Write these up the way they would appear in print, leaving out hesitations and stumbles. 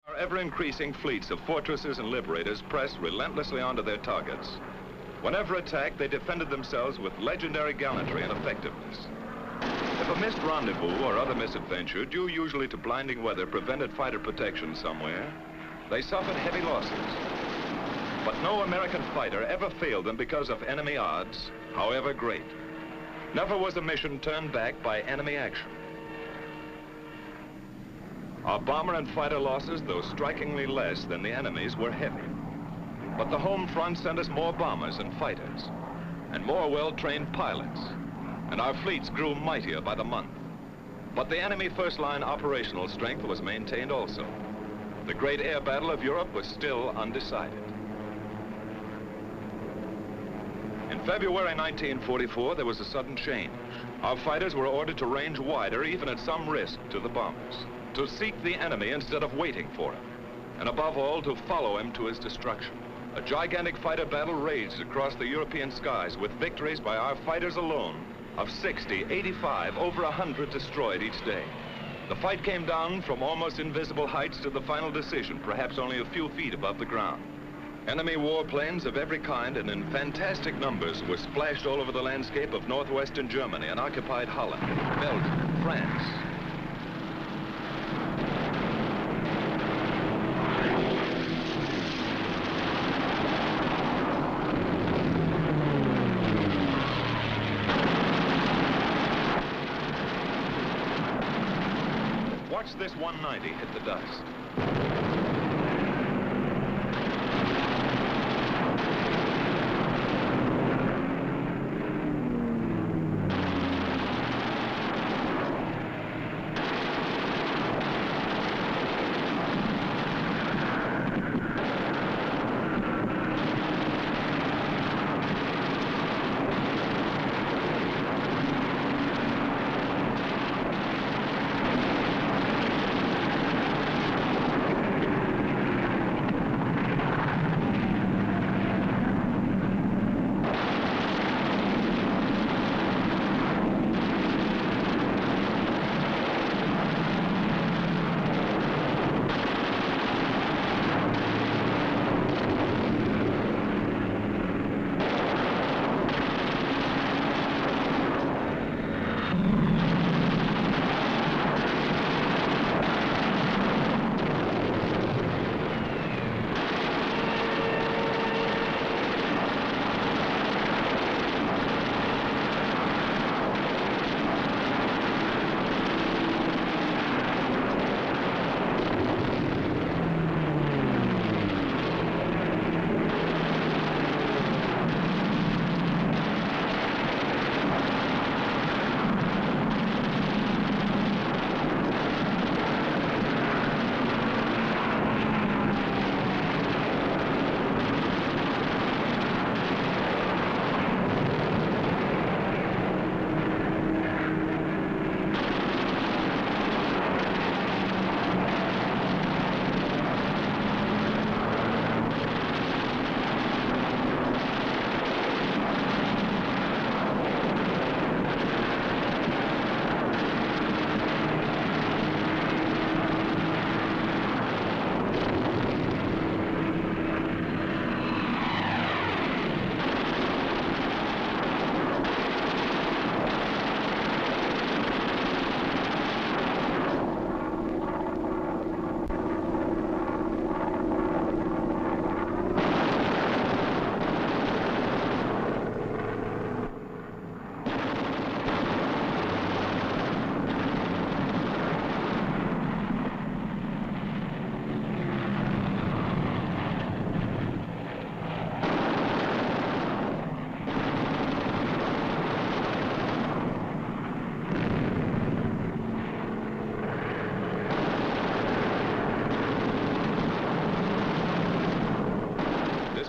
Our ever-increasing fleets of fortresses and liberators pressed relentlessly onto their targets. Whenever attacked, they defended themselves with legendary gallantry and effectiveness. If a missed rendezvous or other misadventure, due usually to blinding weather, prevented fighter protection somewhere, they suffered heavy losses. But no American fighter ever failed them because of enemy odds, however great. Never was a mission turned back by enemy action. Our bomber and fighter losses, though strikingly less than the enemy's, were heavy. But the home front sent us more bombers and fighters, and more well-trained pilots, and our fleets grew mightier by the month. But the enemy first-line operational strength was maintained also. The great air battle of Europe was still undecided. In February 1944, there was a sudden change. Our fighters were ordered to range wider, even at some risk to the bombers, to seek the enemy instead of waiting for him, and above all, to follow him to his destruction. A gigantic fighter battle raged across the European skies with victories by our fighters alone of 60, 85, over 100 destroyed each day. The fight came down from almost invisible heights to the final decision, perhaps only a few feet above the ground. Enemy warplanes of every kind and in fantastic numbers were splashed all over the landscape of northwestern Germany and occupied Holland, Belgium, France. Watch this 190 hit the dust.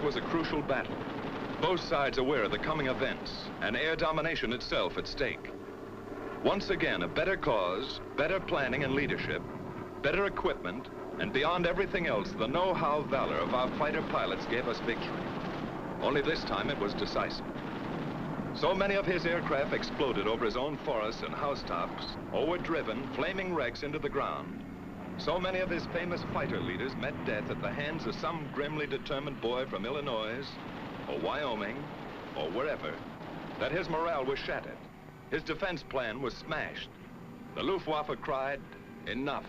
Was a crucial battle. Both sides aware of the coming events and air domination itself at stake. Once again, a better cause, better planning and leadership, better equipment, and beyond everything else, the know-how valor of our fighter pilots gave us victory. Only this time it was decisive. So many of his aircraft exploded over his own forests and housetops, or were driven, flaming wrecks, into the ground. So many of his famous fighter leaders met death at the hands of some grimly determined boy from Illinois, or Wyoming, or wherever, that his morale was shattered. His defense plan was smashed. The Luftwaffe cried, enough.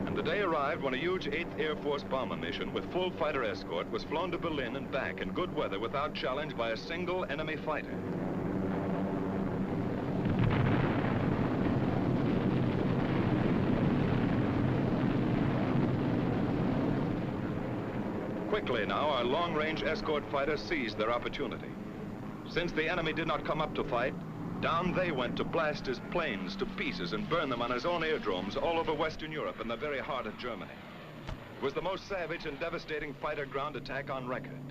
And the day arrived when a huge 8th Air Force bomber mission with full fighter escort was flown to Berlin and back in good weather without challenge by a single enemy fighter. Quickly now, our long-range escort fighters seized their opportunity. Since the enemy did not come up to fight, down they went to blast his planes to pieces and burn them on his own aerodromes all over Western Europe in the very heart of Germany. It was the most savage and devastating fighter ground attack on record.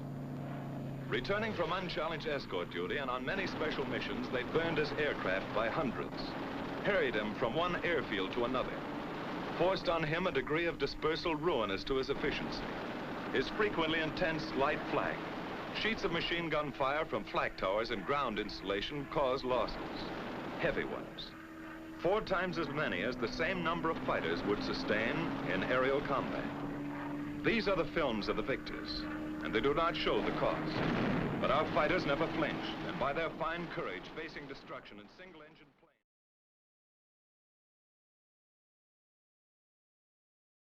Returning from unchallenged escort duty and on many special missions, they burned his aircraft by hundreds, harried him from one airfield to another, forced on him a degree of dispersal ruinous to his efficiency. His frequently intense light flak, sheets of machine gun fire from flak towers and ground installation caused losses, heavy ones. 4 times as many as the same number of fighters would sustain in aerial combat. These are the films of the victors, and they do not show the cost. But our fighters never flinched, and by their fine courage facing destruction in single-engine